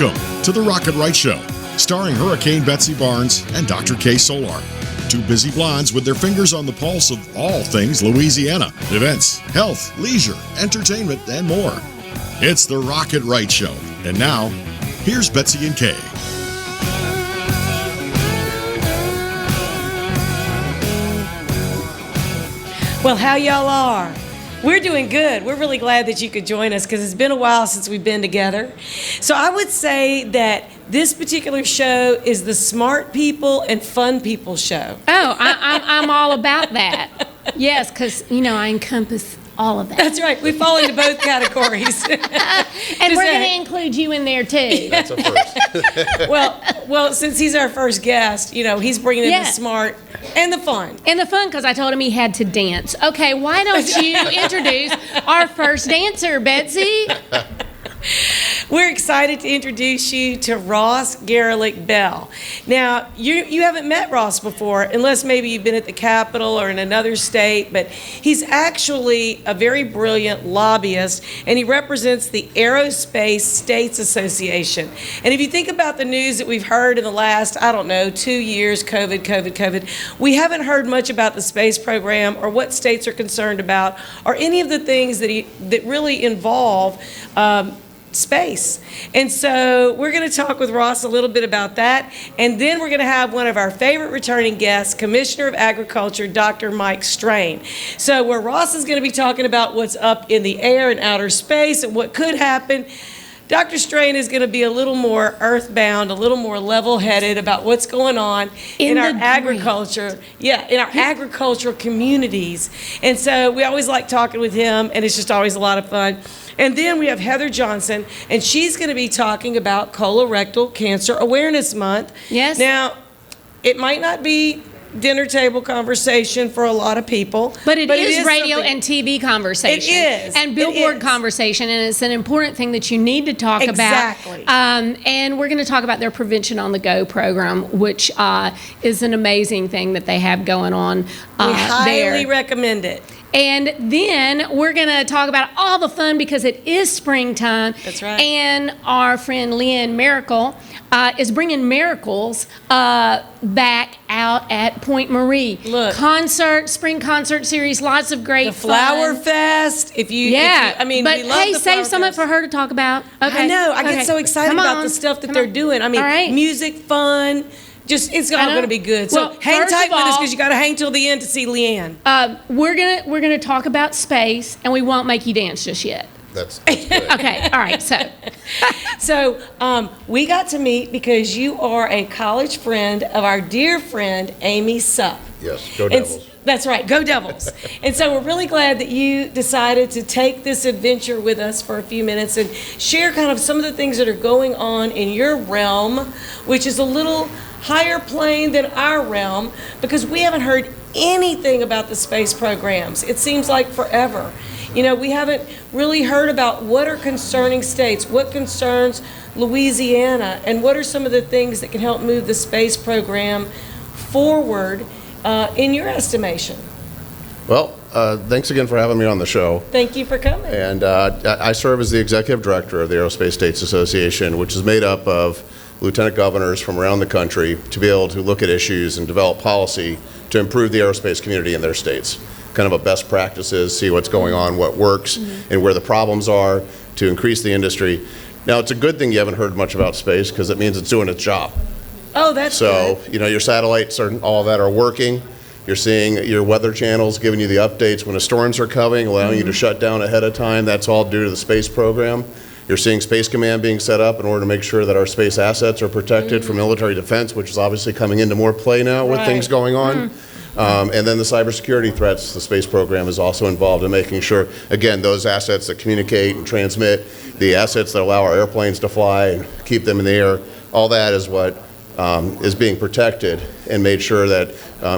Welcome to The Rocket Right Show, starring Hurricane Betsy Barnes and Dr. K. Solar. Two busy blondes with their fingers on the pulse of all things Louisiana. Events, health, leisure, entertainment, and more. It's The Rocket Right Show. And now, here's Betsy and Kay. Well, how y'all are? We're doing good. We're really glad that you could join us because it's been a while since we've been together. So I would say that this particular show is the smart people and fun people show. Oh, I'm all about that. Yes, because, I encompass all of that. That's right. We fall into both categories. And we're going to include you in there, too. That's a first. well, since he's our first guest, he's bringing in the smart and the fun. And the fun, because I told him he had to dance. Okay, why don't you introduce our first dancer, Betsy? We're excited to introduce you to Ross Garelick Bell. Now, you haven't met Ross before, unless maybe you've been at the Capitol or in another state, but he's actually a very brilliant lobbyist, and he represents the Aerospace States Association. And if you think about the news that we've heard in the last, 2 years, COVID, we haven't heard much about the space program or what states are concerned about or any of the things that really involve space. And so we're going to talk with Ross a little bit about that, and then we're going to have one of our favorite returning guests, Commissioner of Agriculture, Dr. Mike Strain. So where Ross is going to be talking about what's up in the air and outer space and what could happen, Dr. Strain is going to be a little more earthbound, a little more level-headed about what's going on in our agriculture. Yeah, in our agricultural communities. And so we always like talking with him, and it's just always a lot of fun. And then we have Heather Johnson, and she's going to be talking about Colorectal Cancer Awareness Month. Yes. Now, it might not be dinner table conversation for a lot of people. But it is radio and TV conversation. It is. And billboard conversation, and it's an important thing that you need to talk about. Exactly. And we're going to talk about their Prevention on the Go program, which is an amazing thing that they have going on we highly recommend it. And then we're going to talk about all the fun because it is springtime. That's right. And our friend Lynn Miracle is bringing miracles back out at Pointe-Marie. Look. Spring concert series, lots of great The Flower fun. Fest. But we love the save Flower something Fest. for her to talk about. Okay. I know. I get so excited about the stuff that they're doing. All right. Music, fun. Just it's all going to be good. So Well, hang first tight of with us all- because you got to hang till the end to see Leanne. We're gonna talk about space, and we won't make you dance just yet. That's good. Okay. All right. So we got to meet because you are a college friend of our dear friend Amy Supp. Yes, go Devils. That's right, go Devils. And so we're really glad that you decided to take this adventure with us for a few minutes and share kind of some of the things that are going on in your realm, which is a little higher plane than our realm, because we haven't heard anything about the space programs. It seems like forever. We haven't really heard about what are concerning states, what concerns Louisiana, and what are some of the things that can help move the space program forward in your estimation. Well, thanks again for having me on the show. Thank you for coming. And I serve as the executive director of the Aerospace States Association, which is made up of lieutenant governors from around the country to be able to look at issues and develop policy to improve the aerospace community in their states. Kind of a best practices, see what's going on, what works, and where the problems are to increase the industry. Now, it's a good thing you haven't heard much about space because it means it's doing its job. Oh, that's So, good. your satellites and all that are working. You're seeing your weather channels giving you the updates when the storms are coming, allowing you to shut down ahead of time. That's all due to the space program. You're seeing Space Command being set up in order to make sure that our space assets are protected from military defense, which is obviously coming into more play now with things going on. And then the cybersecurity threats, the space program is also involved in making sure, again, those assets that communicate and transmit, the assets that allow our airplanes to fly and keep them in the air, all that is what is being protected and made sure that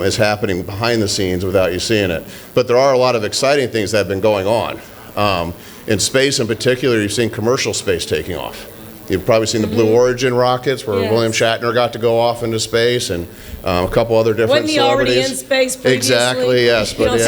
is happening behind the scenes without you seeing it. But there are a lot of exciting things that have been going on. In space in particular, you've seen commercial space taking off. You've probably seen the Blue Origin rockets where William Shatner got to go off into space, and a couple other different celebrities. Wasn't he already in space previously? Exactly, yes. But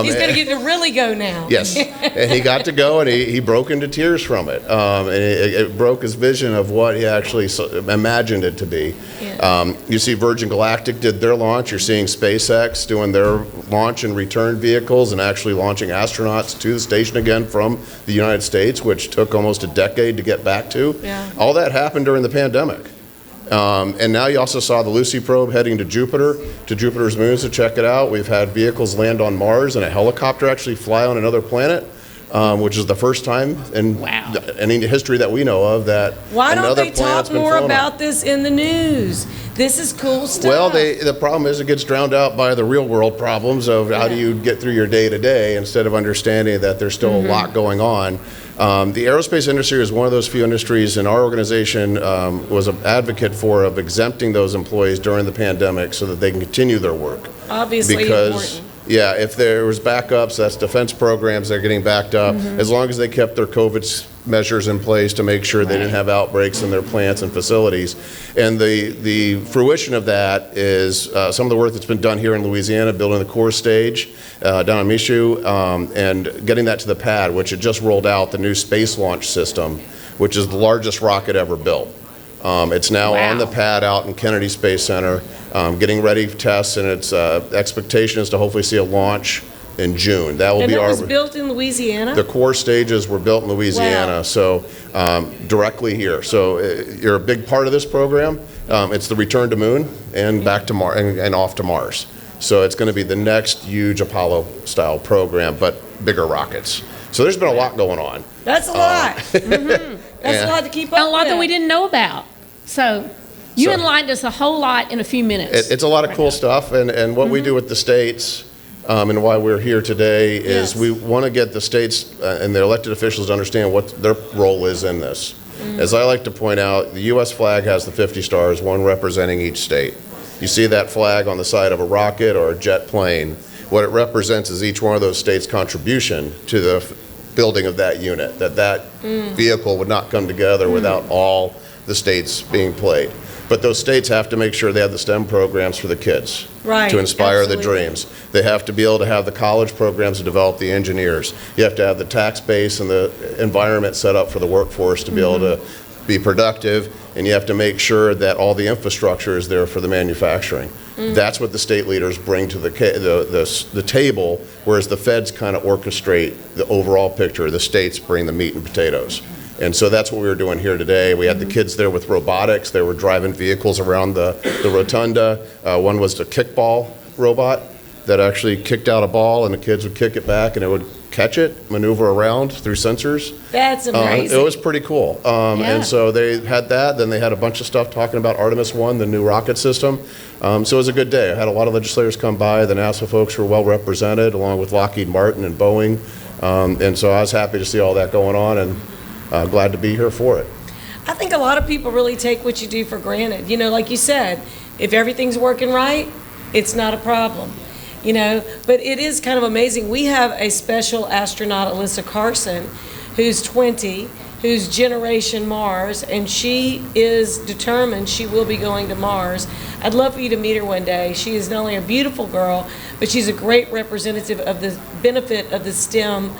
He's going to get to really go now. Yes, and he got to go, and he broke into tears from it. And it broke his vision of what he actually imagined it to be. Yeah. You see Virgin Galactic did their launch. You're seeing SpaceX doing their launch and return vehicles and actually launching astronauts to the station again from the United States, which took almost a decade to get back to. Yeah. All that happened during the pandemic. And now you also saw the Lucy probe heading to Jupiter, to Jupiter's moons to check it out. We've had vehicles land on Mars and a helicopter actually fly on another planet, which is the first time in any history that we know of that Why don't another they planet's talk been more flown on. about this in the news? This is cool stuff. Well, the problem is it gets drowned out by the real world problems of how do you get through your day to day instead of understanding that there's still a lot going on. The aerospace industry is one of those few industries, and our organization was an advocate for of exempting those employees during the pandemic so that they can continue their work. Obviously because, important. yeah, if there was backups, that's defense programs, they're getting backed up. As long as they kept their COVID measures in place to make sure they didn't have outbreaks in their plants and facilities. And the fruition of that is some of the work that's been done here in Louisiana, building the core stage down in Michoud, and getting that to the pad, which it just rolled out, the new space launch system, which is the largest rocket ever built. It's now on the pad out in Kennedy Space Center, getting ready for tests, and its expectation is to hopefully see a launch in June. That will And be that our. was built in Louisiana? The core stages were built in Louisiana, Wow. so directly here. So you're a big part of this program. It's the return to moon and back to Mars and off to Mars. So it's going to be the next huge Apollo-style program, but bigger rockets. So there's been a lot going on. That's a lot. That's a lot to keep up A lot with. that we didn't know about. So you So- enlightened us a whole lot in a few minutes. It's a lot of cool stuff, and what we do with the states, and why we're here today is Yes. we want to get the states and their elected officials to understand what their role is in this. As I like to point out, the U.S. flag has the 50 stars, one representing each state. You see that flag on the side of a rocket or a jet plane. What it represents is each one of those states' contribution to the building of that unit, that vehicle would not come together without all the states being played. But those states have to make sure they have the STEM programs for the kids Right, to inspire the absolutely. dreams. They have to be able to have the college programs to develop the engineers. You have to have the tax base and the environment set up for the workforce to be able to be productive, and you have to make sure that all the infrastructure is there for the manufacturing. That's what the state leaders bring to the table, whereas the feds kind of orchestrate the overall picture. The states bring the meat and potatoes. And so that's what we were doing here today. We had the kids there with robotics. They were driving vehicles around the rotunda. One was the kickball robot that actually kicked out a ball, and the kids would kick it back, and it would catch it, maneuver around through sensors. That's amazing. It was pretty cool. And so they had that. Then they had a bunch of stuff talking about Artemis 1, the new rocket system. So it was a good day. I had a lot of legislators come by. The NASA folks were well represented, along with Lockheed Martin and Boeing. And so I was happy to see all that going on, and glad to be here for it. I think a lot of people really take what you do for granted. You know, like you said, if everything's working right, it's not a problem. You know, but it is kind of amazing. We have a special astronaut, Alyssa Carson, who's 20, who's Generation Mars, and she is determined she will be going to Mars. I'd love for you to meet her one day. She is not only a beautiful girl, but she's a great representative of the benefit of the STEM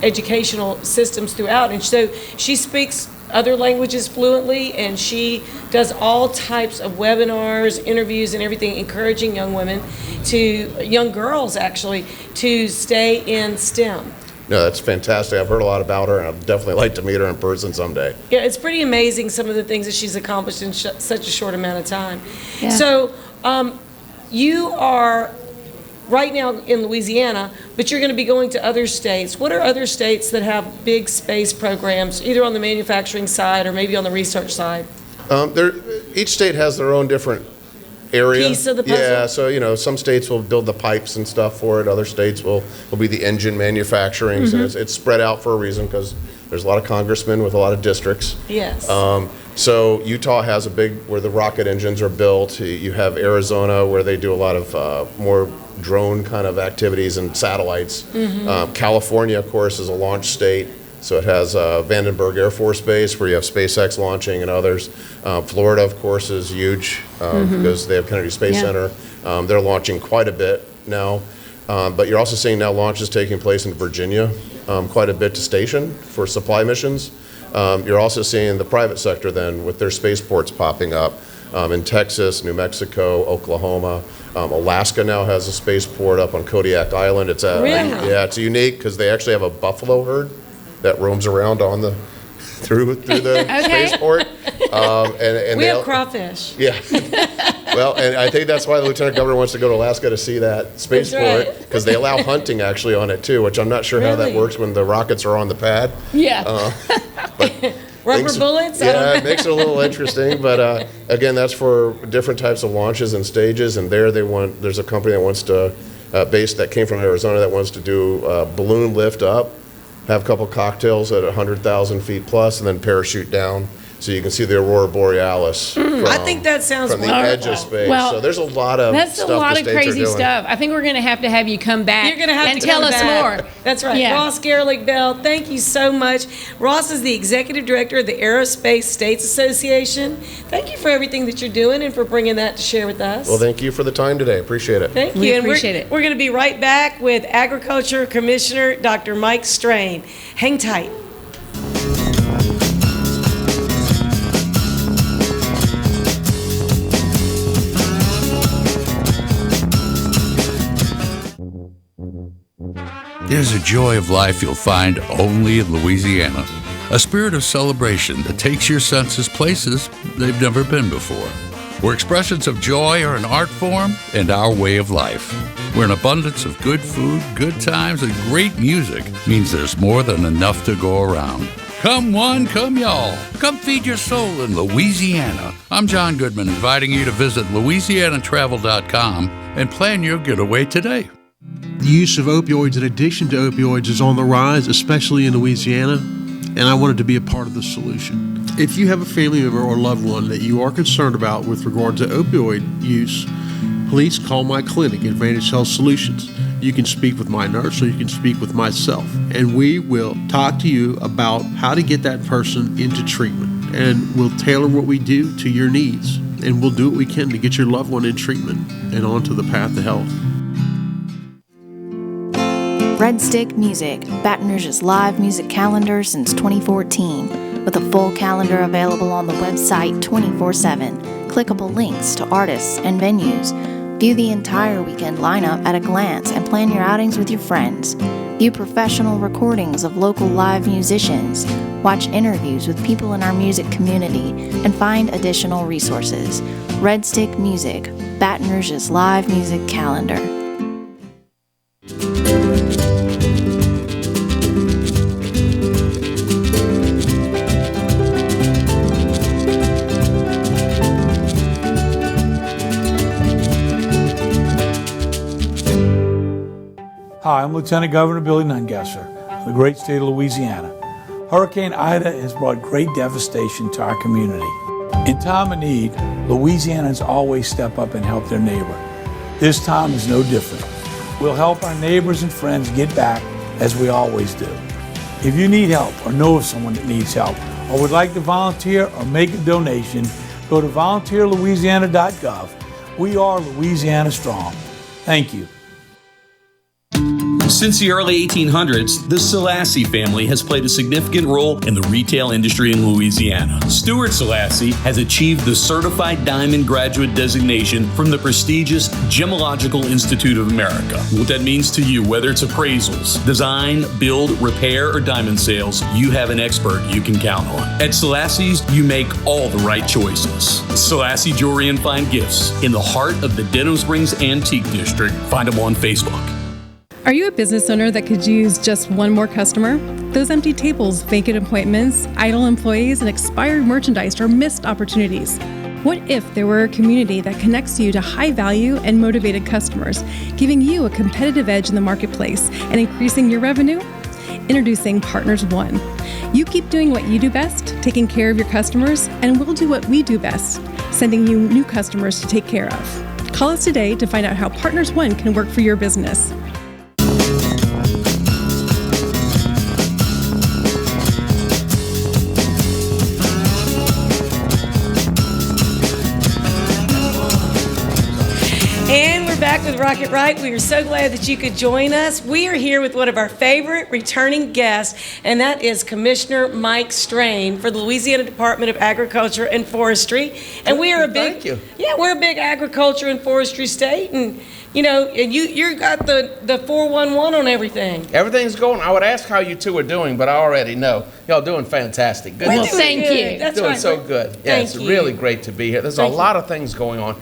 educational systems throughout. And so she speaks other languages fluently, and she does all types of webinars, interviews, and everything, encouraging young women young girls actually, to stay in STEM. No, that's fantastic. I've heard a lot about her, and I'd definitely like to meet her in person someday. Yeah, it's pretty amazing some of the things that she's accomplished in such a short amount of time. Yeah. So you are right now in Louisiana, but you're going to be going to other states. What are other states that have big space programs, either on the manufacturing side or maybe on the research side? Each state has their own different area. Piece of the puzzle? Yeah, so some states will build the pipes and stuff for it. Other states will be the engine manufacturing. And it's spread out for a reason, because there's a lot of congressmen with a lot of districts. Yes. So Utah has a big, where the rocket engines are built. You have Arizona, where they do a lot of more drone kind of activities and satellites. California, of course, is a launch state. So it has Vandenberg Air Force Base, where you have SpaceX launching and others. Florida, of course, is huge because they have Kennedy Space Center. They're launching quite a bit now. But you're also seeing now launches taking place in Virginia, quite a bit to station for supply missions. You're also seeing the private sector then with their spaceports popping up in Texas, New Mexico, Oklahoma. Alaska now has a spaceport up on Kodiak Island. It's it's unique because they actually have a buffalo herd that roams around on the through the spaceport. And we have crawfish. Yeah. Well, and I think that's why the lieutenant governor wants to go to Alaska to see that spaceport, because they allow hunting actually on it too, which I'm not sure how that works when the rockets are on the pad. Yeah. Rubber bullets? Yeah, it makes it a little interesting, but again, that's for different types of launches and stages, and there's a company that wants to, that came from Arizona, that wants to do balloon lift up, have a couple cocktails at 100,000 feet plus, and then parachute down. So you can see the Aurora Borealis I think that sounds from the edge of space. Well, so there's a lot of that's stuff a lot the of states are crazy doing. stuff. I think we're going to have you come back You're gonna have and to tell come us back. more. That's right. Yeah. Ross Garelick Bell, thank you so much. Ross is the executive director of the Aerospace States Association. Thank you for everything that you're doing and for bringing that to share with us. Well, thank you for the time today. Appreciate it. Thank you. We And appreciate it. We're going to be right back with Agriculture Commissioner Dr. Mike Strain. Hang tight. There's a joy of life you'll find only in Louisiana. A spirit of celebration that takes your senses places they've never been before. Where expressions of joy are an art form and our way of life. Where an abundance of good food, good times, and great music means there's more than enough to go around. Come one, come y'all. Come feed your soul in Louisiana. I'm John Goodman, inviting you to visit LouisianaTravel.com and plan your getaway today. The use of opioids and addiction to opioids is on the rise, especially in Louisiana, and I wanted to be a part of the solution. If you have a family member or loved one that you are concerned about with regard to opioid use, please call my clinic, Advantage Health Solutions. You can speak with my nurse or you can speak with myself, and we will talk to you about how to get that person into treatment, and we'll tailor what we do to your needs, and we'll do what we can to get your loved one in treatment and onto the path to health. Red Stick Music, Baton Rouge's live music calendar since 2014, with a full calendar available on the website 24/7, clickable links to artists and venues. View the entire weekend lineup at a glance and plan your outings with your friends. View professional recordings of local live musicians, watch interviews with people in our music community, and find additional resources. Red Stick Music, Baton Rouge's live music calendar. Hi, I'm Lieutenant Governor Billy Nungesser of the great state of Louisiana. Hurricane Ida has brought great devastation to our community. In time of need, Louisianans always step up and help their neighbor. This time is no different. We'll help our neighbors and friends get back as we always do. If you need help or know of someone that needs help or would like to volunteer or make a donation, go to volunteerlouisiana.gov. We are Louisiana Strong. Thank you. Since the early 1800s, the Selassie family has played a significant role in the retail industry in Louisiana. Stuart Selassie has achieved the Certified Diamond Graduate designation from the prestigious Gemological Institute of America. What that means to you, whether it's appraisals, design, build, repair, or diamond sales, you have an expert you can count on. At Selassie's, you make all the right choices. Selassie Jewelry and Fine Gifts, in the heart of the Denham Springs Antique District. Find them on Facebook. Are you a business owner that could use just one more customer? Those empty tables, vacant appointments, idle employees, and expired merchandise are missed opportunities. What if there were a community that connects you to high-value and motivated customers, giving you a competitive edge in the marketplace and increasing your revenue? Introducing Partners One. You keep doing what you do best, taking care of your customers, and we'll do what we do best, sending you new customers to take care of. Call us today to find out how Partners One can work for your business. back with Rocket Right. We are so glad that you could join us. We are here with one of our favorite returning guests, and that is Commissioner Mike Strain for the Louisiana Department of Agriculture and Forestry. And we are a big, Thank you. Yeah, we're a big agriculture and forestry state, and you got the 411 on everything. Everything's going. I would ask how you two are doing, but I already know. Y'all doing fantastic. Good. Well, thank you. That's doing right. so good. Yeah, Thank it's you. really great to be here. There's a lot of things going on.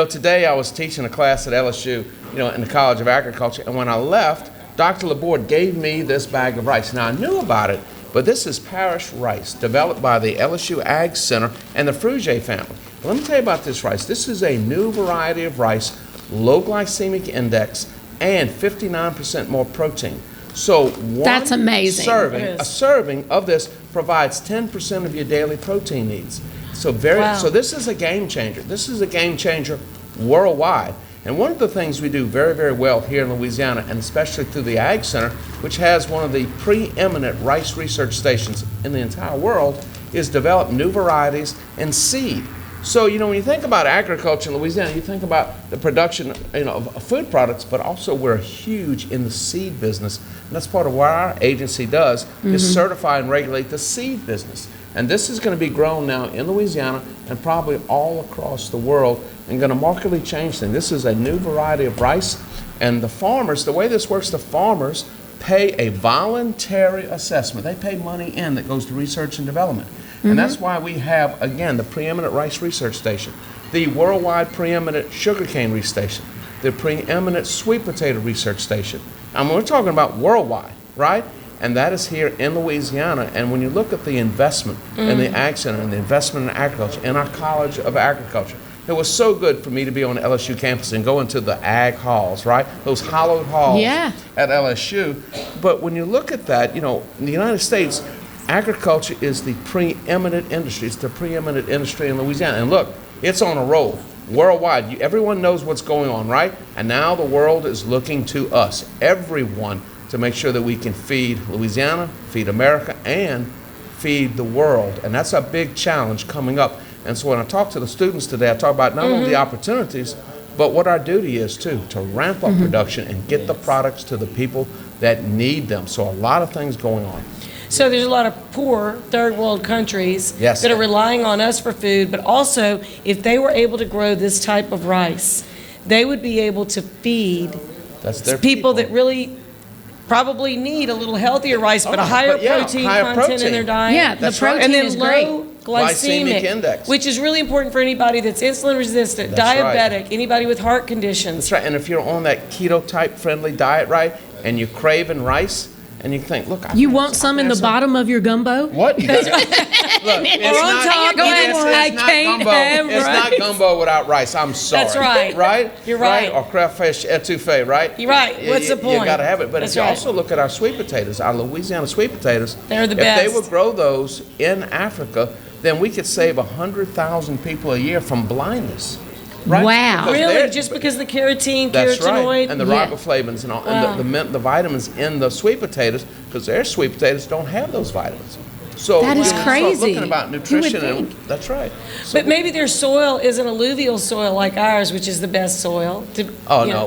Today I was teaching a class at LSU, in the College of Agriculture, and when I left, Dr. Laborde gave me this bag of rice. Now, I knew about it, but this is Parish rice, developed by the LSU Ag Center and the Frugier family. Let me tell you about this rice. This is a new variety of rice, low glycemic index, and 59% more protein. So That's amazing. a serving of this provides 10% of your daily protein needs. So so this is a game changer. This is a game changer worldwide. And one of the things we do very, very well here in Louisiana, and especially through the Ag Center, which has one of the preeminent rice research stations in the entire world, is develop new varieties and seed. So, when you think about agriculture in Louisiana, you think about the production, of food products, but also we're huge in the seed business. And that's part of what our agency does, is certify and regulate the seed business. And this is going to be grown now in Louisiana and probably all across the world and going to markedly change things. This is a new variety of rice. And the farmers, the way this works, the farmers pay a voluntary assessment. They pay money in that goes to research and development. And that's why we have, again, the preeminent rice research station, the worldwide preeminent sugarcane research station, the preeminent sweet potato research station. And we're talking about worldwide, right? And that is here in Louisiana. And when you look at the investment in the Ag Center and the investment in agriculture, in our College of Agriculture, it was so good for me to be on the LSU campus and go into the ag halls, right? Those hollowed halls at LSU. But when you look at that, in the United States, agriculture is the preeminent industry. It's the preeminent industry in Louisiana. And look, it's on a roll worldwide. Everyone knows what's going on, right? And now the world is looking to us, everyone, to make sure that we can feed Louisiana, feed America, and feed the world. And that's a big challenge coming up. And so when I talk to the students today, I talk about not only the opportunities, but what our duty is too, to ramp up production and get the products to the people that need them. So a lot of things going on. So there's a lot of poor third world countries Yes. that are relying on us for food, but also if they were able to grow this type of rice, they would be able to feed That's their people that really probably need a little healthier rice, but a higher protein content in their diet. Yeah, the protein and then is low great. glycemic index, which is really important for anybody that's insulin resistant, That's diabetic, anybody with heart conditions. That's right. And if you're on that keto type friendly diet, right, and you're craving rice, and you think, look, You want some in the bottom of your gumbo? What? Look, it's not gumbo without rice. I'm sorry. That's right. Right? You're right. Or crawfish etouffee, right? You're right. What's the point? You got to have it. But That's if you right. also look at our sweet potatoes, our Louisiana sweet potatoes, They're the if best. they would grow those in Africa, then we could save 100,000 people a year from blindness. Right? Wow. Because Really? they're- Just because the carotene, That's carotenoid? right, and the Yeah. riboflavins and all, Wow. and the vitamins in the sweet potatoes, because their sweet potatoes don't have those vitamins. So That is when you start crazy. looking about Who would nutrition, and think? that's right. So, But maybe their soil isn't alluvial soil like ours, which is the best soil.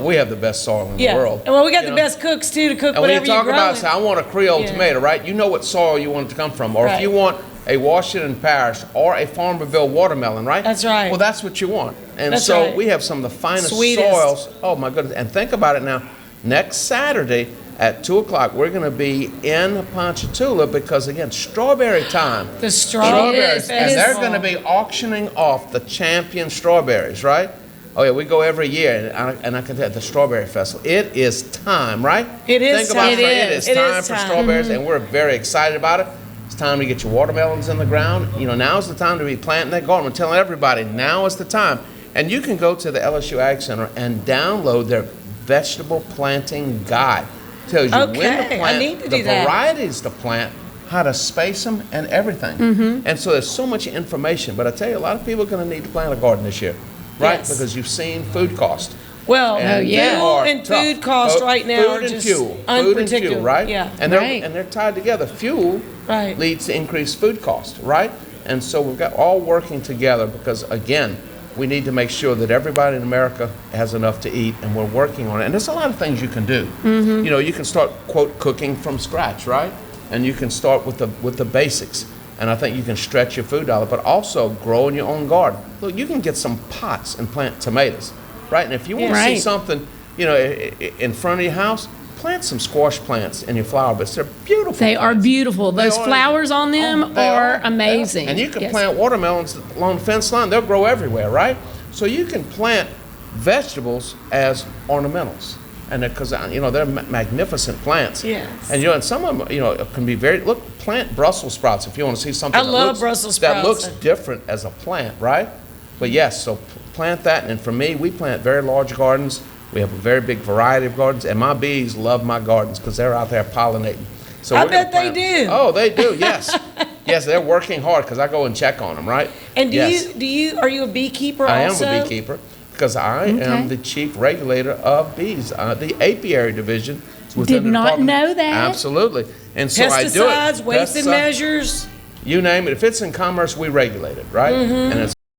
we have the best soil in Yeah. the world. And well, we got You the know? best cooks too to cook And when you whatever talk you're about, growing. say, I want a Creole Yeah. tomato, right? You know what soil you want it to come from, or Right. if you want a Washington Parish or a Farmerville watermelon, right? That's right. Well, that's what you want. And That's so right. we have some of the finest Sweetest. soils. Oh my goodness! And think about it now. Next Saturday at 2:00, we're going to be in Ponchatoula because again, strawberry time. The strawberries. And they're going to be auctioning off the champion strawberries, right? Oh yeah, we go every year, and I can tell you, the Strawberry Festival. It is time, right? It is Think about time. it. It It is is time for time. strawberries, and we're very excited about it. It's time to get your watermelons in the ground. Now's the time to be planting that garden. I'm telling everybody, now is the time. And you can go to the LSU Ag Center and download their vegetable planting guide. Tells you when to Okay, I plant, need to the do that. varieties to plant, how to space them, and everything. And so there's so much information. But I tell you, a lot of people are going to need to plant a garden this year, right? Yes. Because you've seen food cost. Well, And they fuel are and tough. food costs right now Food are and just fuel. Food and unpredictable. fuel, right? Yeah. And they're tied together. Fuel Right. leads to increased food cost, right? And so we've got all working together because again, we need to make sure that everybody in America has enough to eat, and we're working on it. And there's a lot of things you can do. You know, you can start, quote, cooking from scratch, right? And you can start with the basics. And I think you can stretch your food dollar, but also grow in your own garden. Look, you can get some pots and plant tomatoes, right? And if you want to see something, you know, in front of your house, plant some squash plants in your flower beds. They're beautiful. They are beautiful. Those flowers on them are amazing. And you can plant watermelons along the fence line. They'll grow everywhere, right? So you can plant vegetables as ornamentals. And because, you know, they're magnificent plants. Yes. And, you know, and some of them, you know, can be very, look, plant Brussels sprouts if you want to see something Brussels sprouts. That looks different as a plant, right? But yes, so plant that. And for me, we plant very large gardens. We have a very big variety of gardens, and my bees love my gardens because they're out there pollinating. So I bet they do. Oh, they do. Yes, yes, they're working hard because I go and check on them, right? And are you a beekeeper also? I am a beekeeper because I am the chief regulator of bees, the apiary division. Did not know that. Absolutely, and so I do it. Pesticides, weights and measures. You name it. If it's in commerce, we regulate it, right? And it's